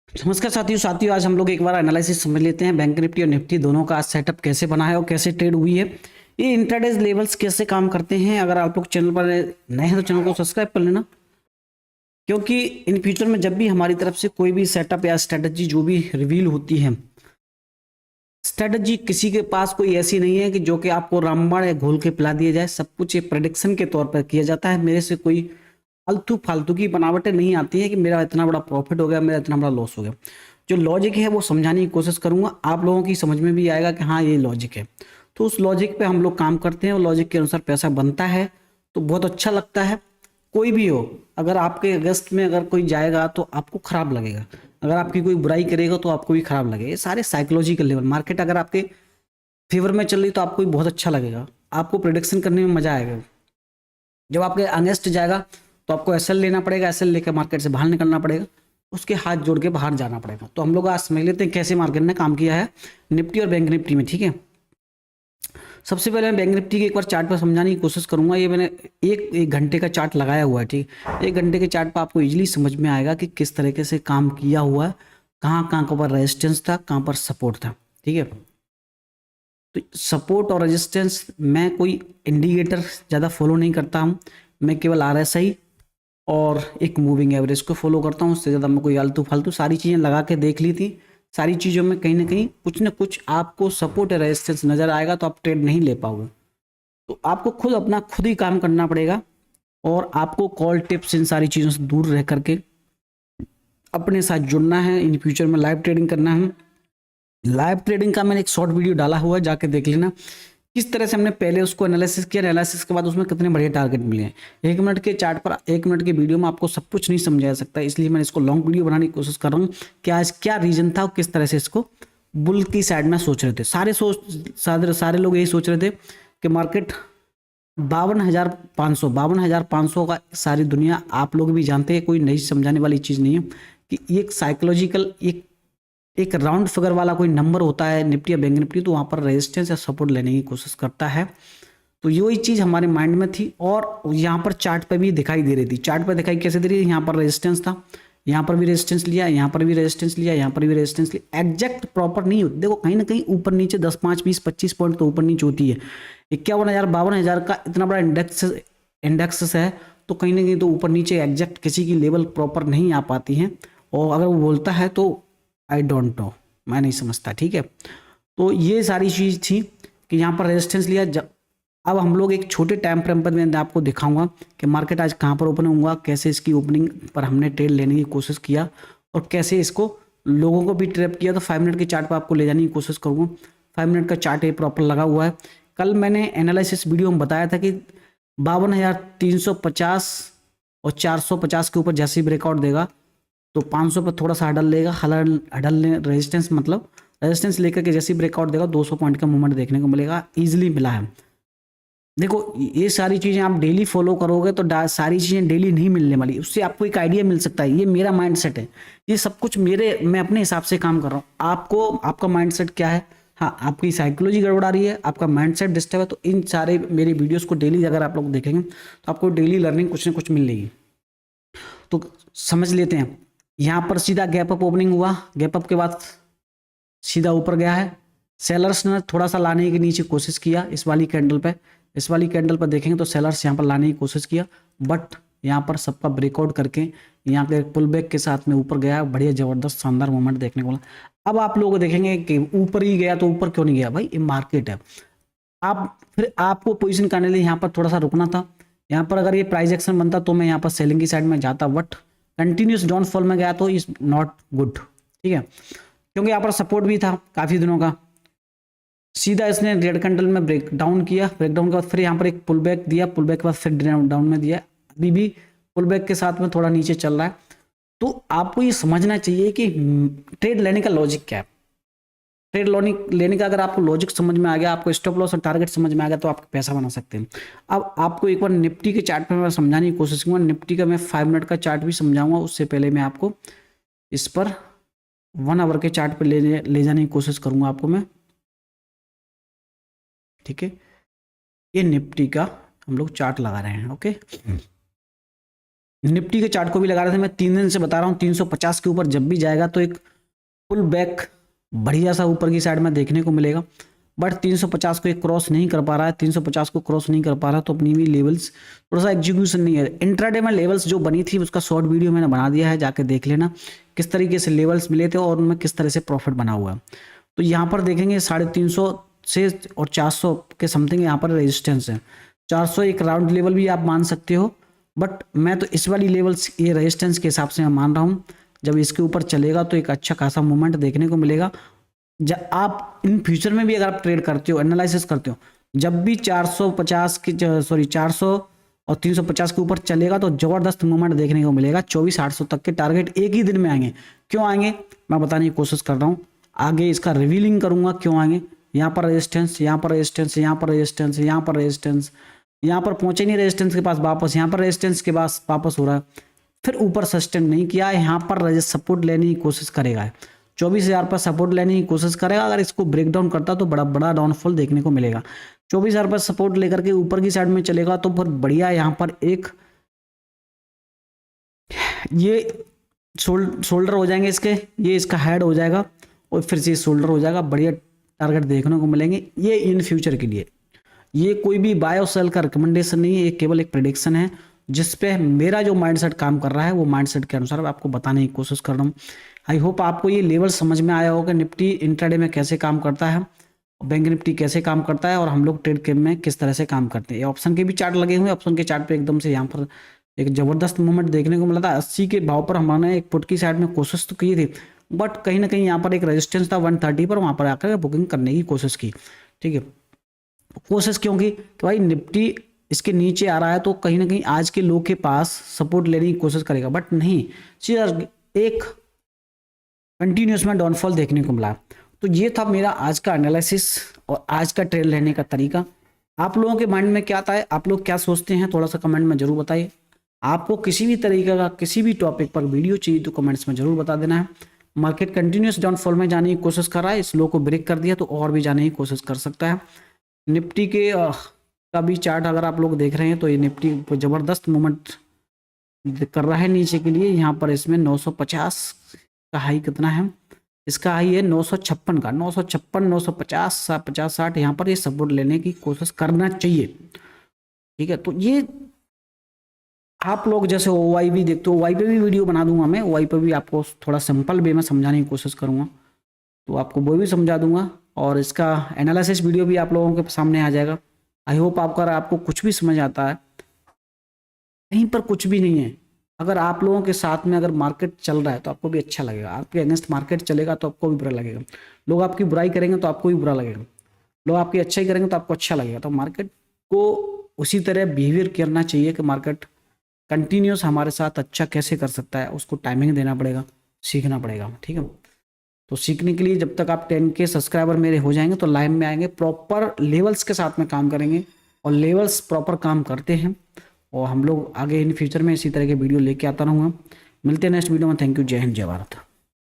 नमस्कार साथियों आज हम लोग एक बार एनालिसिस समझ लेते हैं बैंक निफ्टी और निफ्टी दोनों का आज सेटअप कैसे बना है और कैसे ट्रेड हुई है। ये इंट्राडे लेवल्स कैसे काम करते हैं। अगर आप लोग चैनल पर नए हैं तो चैनल को सब्सक्राइब कर लेना, क्योंकि इन फ्यूचर में जब भी हमारी तरफ से कोई भी सेटअप या स्ट्रेटजी जो भी रिवील होती है, स्ट्रेटजी किसी के पास कोई ऐसी नहीं है कि जो कि आपको रामबाण या घोल के पिला दिया जाए। सब कुछ एक प्रेडिक्शन के तौर पर किया जाता है। मेरे से कोई फालतू फालतू की बनावटें नहीं आती है कि मेरा इतना बड़ा प्रॉफिट हो गया, मेरा इतना बड़ा लॉस हो गया। जो लॉजिक है वो समझाने की कोशिश करूंगा, आप लोगों की समझ में भी आएगा कि हाँ ये लॉजिक है। तो उस लॉजिक पे हम लोग काम करते हैं और लॉजिक के अनुसार पैसा बनता है, तो बहुत अच्छा लगता है। कोई भी हो, अगर आपके अगस्त में अगर कोई जाएगा तो आपको खराब लगेगा, अगर आपकी कोई बुराई करेगा तो आपको भी खराब लगेगा। ये सारे साइकोलॉजिकल लेवल। मार्केट अगर आपके फेवर में चल रही तो आपको भी बहुत अच्छा लगेगा, आपको प्रिडिक्शन करने में मजा आएगा। जब आपके अगेंस्ट जाएगा तो आपको एसएल लेना पड़ेगा, एसएल लेकर मार्केट से बाहर निकलना पड़ेगा, उसके हाथ जोड़ के बाहर जाना पड़ेगा। तो हम लोग आज समझ लेते हैं कैसे मार्केट ने काम किया है निफ्टी और बैंक निफ्टी में। ठीक है, सबसे पहले मैं बैंक निफ्टी के एक बार चार्ट पर समझाने की कोशिश करूंगा। ये मैंने एक घंटे का चार्ट लगाया हुआ है। ठीक, एक घंटे के चार्ट पर आपको इजीली समझ में आएगा कि किस तरीके से काम किया हुआ है, कहाँ कहाँ पर रेजिस्टेंस था, कहाँ पर सपोर्ट था। ठीक है, तो सपोर्ट और रेजिस्टेंस मैं कोई इंडिकेटर ज़्यादा फॉलो नहीं करता हूँ, मैं केवल आरएसआई और एक मूविंग एवरेज को फॉलो करता हूँ। उससे ज़्यादा मैं कोई आलतू फालतू सारी चीज़ें लगा के देख ली थी। सारी चीज़ों में कहीं ना कुछ आपको सपोर्ट या रेजिस्टेंस नज़र आएगा, तो आप ट्रेड नहीं ले पाओगे। तो आपको खुद ही काम करना पड़ेगा, और आपको कॉल टिप्स इन सारी चीज़ों से दूर रह करके अपने साथ जुड़ना है। इन फ्यूचर में लाइव ट्रेडिंग करना है। लाइव ट्रेडिंग का मैंने एक शॉर्ट वीडियो डाला हुआ है, जाके देख लेना किस तरह से हमने पहले उसको एनालिसिस किया, एनालिसिस के बाद उसमें कितने बढ़िया टारगेट मिले हैं। 1 मिनट के चार्ट पर 1 मिनट के वीडियो में आपको सब कुछ नहीं समझा जा सकता, इसलिए मैं इसको लॉन्ग वीडियो बनाने की कोशिश कर रहा हूँ कि आज क्या रीजन था और किस तरह से इसको बुल की साइड में सोच रहे थे। सारे लोग यही सोच रहे थे कि मार्केट 52,500 का, सारी दुनिया आप लोग भी जानते हैं, कोई नई समझाने वाली चीज़ नहीं है कि एक साइकोलॉजिकल एक राउंड फिगर वाला कोई नंबर होता है निफ्टी या बैंक निफ्टी, तो वहाँ पर रेजिस्टेंस या सपोर्ट लेने की कोशिश करता है। तो यही चीज़ हमारे माइंड में थी और यहाँ पर चार्ट पे भी दिखाई दे रही थी। चार्ट पे दिखाई कैसे दे रही थी, यहाँ पर रेजिस्टेंस था, यहाँ पर भी रेजिस्टेंस लिया, यहाँ पर भी रेजिस्टेंस लिया, यहाँ पर भी रेजिस्टेंस लिया। एग्जैक्ट प्रॉपर नहीं होती, देखो कहीं ना कहीं ऊपर नीचे 10, 5, 20, 25 पॉइंट तो ऊपर नीचे होती है। 51,000 52,000 का इतना बड़ा इंडेक्स है, तो कहीं ना कहीं तो ऊपर नीचे एग्जैक्ट किसी की लेवल प्रॉपर नहीं आ पाती हैं। और अगर वो बोलता है तो आई डोंट नो, मैं नहीं समझता। ठीक है, तो ये सारी चीज़ थी कि यहाँ पर रेजिस्टेंस लिया। अब हम लोग एक छोटे टाइम फ्रेम पर मैं आपको दिखाऊंगा कि मार्केट आज कहाँ पर ओपन होगा, कैसे इसकी ओपनिंग पर हमने ट्रेड लेने की कोशिश किया और कैसे इसको लोगों को भी ट्रैप किया। तो 5 मिनट के चार्ट पर आपको ले जाने की कोशिश करूँगा। 5 मिनट का चार्ट ये प्रॉपर लगा हुआ है। कल मैंने एनालिसिस वीडियो में बताया था कि 52,350 और 450 के ऊपर जैसे ब्रेकआउट देगा तो 500 पर थोड़ा सा हडल लेगा। हडल रेजिस्टेंस मतलब रेजिस्टेंस लेकर के जैसे ब्रेकआउट देगा 200 पॉइंट का मूवमेंट देखने को मिलेगा, इजीली मिला है। देखो ये सारी चीज़ें आप डेली फॉलो करोगे तो सारी चीज़ें डेली नहीं मिलने वाली, उससे आपको एक आइडिया मिल सकता है। ये मेरा माइंडसेट है, ये सब कुछ मैं अपने हिसाब से काम कर रहा हूँ। आपको आपका माइंडसेट क्या है, हाँ आपकी साइकोलॉजी गड़बड़ा रही है, आपका माइंडसेट डिस्टर्ब है, तो इन सारे मेरे वीडियोस को डेली अगर आप लोग देखेंगे तो आपको डेली लर्निंग कुछ ना कुछ मिलेगी। तो समझ लेते हैं, यहाँ पर सीधा गैप अप ओपनिंग हुआ, गैप अप के बाद सीधा ऊपर गया है। सेलर्स ने थोड़ा सा लाने की नीचे कोशिश किया इस वाली कैंडल पर देखेंगे तो सेलर्स यहाँ पर लाने की कोशिश किया, बट यहाँ पर सबका ब्रेकआउट करके यहाँ पे पुल बैक के साथ में ऊपर गया। बढ़िया जबरदस्त शानदार मूवमेंट देखने को मिला। अब आप लोग देखेंगे कि ऊपर ही गया, तो ऊपर क्यों नहीं गया भाई, ये मार्केट है। आप फिर आपको पोजीशन करने लिए यहाँ पर थोड़ा सा रुकना था। यहाँ पर अगर ये प्राइस एक्शन बनता तो मैं यहाँ पर सेलिंग की साइड में जाता, बट कंटिन्यूस डाउनफॉल में गया तो इज नॉट गुड। ठीक है, क्योंकि यहाँ पर सपोर्ट भी था काफी दिनों का। सीधा इसने रेड कैंडल में ब्रेक डाउन किया, ब्रेकडाउन के बाद फिर यहाँ पर एक पुल बैक दिया, पुल बैक के बाद फिर डाउन में दिया। अभी भी पुल बैक के साथ में थोड़ा नीचे चल रहा है। तो आपको ये समझना चाहिए कि ट्रेड लेने का लॉजिक क्या है। ट्रेड लेने का अगर आपको लॉजिक समझ में आ गया, आपको स्टॉप लॉस और टारगेट समझ में आ गया, तो आप पैसा बना सकते हैं। अब आपको एक बार निफ्टी के चार्ट पे मैं समझाने की कोशिश करूंगा। निफ्टी का मैं 5 मिनट का चार्ट भी समझाऊंगा, उससे पहले मैं आपको इस पर 1 आवर के चार्ट पे ले जाने की कोशिश करूंगा आपको मैं। ठीक है, ये निफ्टी का हम लोग चार्ट लगा रहे हैं। ओके, निफ्टी के चार्ट को भी लगा रहे थे, मैं 3 दिन से बता रहा हूँ 350 के ऊपर जब भी जाएगा तो एक पुल बैक बढ़िया सा ऊपर की साइड में देखने को मिलेगा। बट 350 को एक क्रॉस नहीं कर पा रहा है, 350 को क्रॉस नहीं कर पा रहा, तो अपनी भी लेवल्स थोड़ा सा एग्जीक्यूशन नहीं है। इंट्राडे में लेवल्स जो बनी थी उसका शॉर्ट वीडियो मैंने बना दिया है, जाके देख लेना किस तरीके से लेवल्स मिले थे और उनमें किस तरह से प्रॉफिट बना हुआ है। तो यहाँ पर देखेंगे 350 से और 400 के समथिंग यहाँ पर रेजिस्टेंस है। 400 एक राउंड लेवल भी आप मान सकते हो, बट मैं तो इस वाली लेवल्स ये रेजिस्टेंस के हिसाब से मैं मान रहा हूँ। जब इसके ऊपर चलेगा तो एक अच्छा खासा मूवमेंट देखने को मिलेगा। जब आप इन फ्यूचर में भी अगर आप ट्रेड करते हो, एनालिसिस करते हो, जब भी 450 की 400 और 350 के ऊपर चलेगा तो जबरदस्त मूवमेंट देखने को मिलेगा। 24,800 तक के टारगेट एक ही दिन में आएंगे। क्यों आएंगे मैं बताने की कोशिश कर रहा हूँ, आगे इसका रिवीलिंग करूंगा क्यों आएंगे। यहाँ पर रेजिस्टेंस, यहाँ पर रेजिस्टेंस, यहाँ पर रेजिस्टेंस, यहाँ पर रेजिस्टेंस, यहाँ पर पहुंचे नहीं रेजिस्टेंस के पास वापस, यहाँ पर रेजिस्टेंस के पास वापस हो रहा है, फिर ऊपर सस्टेन नहीं किया, यहाँ पर सपोर्ट लेने की कोशिश करेगा, 24,000 पर सपोर्ट लेने की कोशिश करेगा। अगर इसको ब्रेक डाउन करता तो बड़ा बड़ा डाउनफॉल देखने को मिलेगा। 24,000 पर सपोर्ट लेकर के ऊपर की साइड में चलेगा तो फिर बढ़िया यहाँ पर एक ये शोल्डर हो जाएंगे इसके, ये इसका हेड हो जाएगा और फिर से शोल्डर हो जाएगा। बढ़िया टारगेट देखने को मिलेंगे। ये इन फ्यूचर के लिए, ये कोई भी बाय और सेल का रिकमेंडेशन नहीं है, ये केवल एक प्रेडिक्शन है जिस पे मेरा जो माइंडसेट काम कर रहा है वो माइंडसेट के अनुसार आपको बताने की कोशिश कर रहा हूँ। आई होप आपको ये लेवल समझ में आया होगा, निफ्टी इंट्राडे में कैसे काम करता है, बैंक निफ्टी कैसे काम करता है और हम लोग ट्रेड में किस तरह से काम करते हैं। ऑप्शन के भी चार्ट लगे हुए हैं, ऑप्शन के चार्ट पे एकदम से यहाँ पर एक जबरदस्त मूवमेंट देखने को मिला था। 80 के भाव पर हमने एक पुट की साइड में कोशिश तो की थी, बट कहीं ना कहीं यहाँ पर एक रेजिस्टेंस था 130 पर, वहाँ पर आकर बुकिंग करने की कोशिश की। ठीक है, कोशिश क्यों की तो भाई निफ्टी इसके नीचे आ रहा है तो कहीं ना कहीं आज के लोग के पास सपोर्ट लेने की कोशिश करेगा, बट नहीं, सीधा एक कंटिन्यूस में डाउनफॉल देखने को मिला। तो ये था मेरा आज का एनालिसिस और आज का ट्रेड लेने का तरीका। आप लोगों के माइंड में क्या आता है, आप लोग क्या सोचते हैं, थोड़ा सा कमेंट में जरूर बताइए। आपको किसी भी तरीके का किसी भी टॉपिक पर वीडियो चाहिए तो कमेंट्स में जरूर बता देना है। मार्केट कंटिन्यूस डाउनफॉल में जाने की कोशिश कर रहा है, इस लो को ब्रेक कर दिया तो और भी जाने की कोशिश कर सकता है। निफ्टी के का भी चार्ट अगर आप लोग देख रहे हैं तो ये निफ्टी जबरदस्त मूवमेंट कर रहा है नीचे के लिए। यहाँ पर इसमें 950 का हाई कितना है, इसका हाई है 956 का, 956, 950, 50, 60, यहाँ पर ये सपोर्ट लेने की कोशिश करना चाहिए। ठीक है, तो ये आप लोग जैसे OI भी देखते हो, OI पे भी वीडियो बना दूंगा मैं, OI पे भी आपको थोड़ा सिंपल वे में समझाने की कोशिश करूंगा, तो आपको वो भी समझा दूंगा और इसका एनालिसिस वीडियो भी आप लोगों के सामने आ जाएगा। आई होप आपको कुछ भी समझ आता है, कहीं पर कुछ भी नहीं है। अगर आप लोगों के साथ में अगर मार्केट चल रहा है तो आपको भी अच्छा लगेगा, आपके अगेंस्ट मार्केट चलेगा तो आपको भी बुरा लगेगा, लोग आपकी बुराई करेंगे तो आपको भी बुरा लगेगा, लोग आपकी अच्छाई करेंगे तो आपको अच्छा लगेगा। तो मार्केट को उसी तरह बिहेवियर करना चाहिए कि मार्केट कंटिन्यूस हमारे साथ अच्छा कैसे कर सकता है, उसको टाइमिंग देना पड़ेगा, सीखना पड़ेगा। ठीक है, तो सीखने के लिए जब तक आप 10K सब्सक्राइबर मेरे हो जाएंगे तो लाइव में आएंगे, प्रॉपर लेवल्स के साथ में काम करेंगे और लेवल्स प्रॉपर काम करते हैं और हम लोग आगे इन फ्यूचर में इसी तरह के वीडियो लेके आता रहूँगा। मिलते हैं नेक्स्ट वीडियो में। थैंक यू, जय हिंद, जय भारत।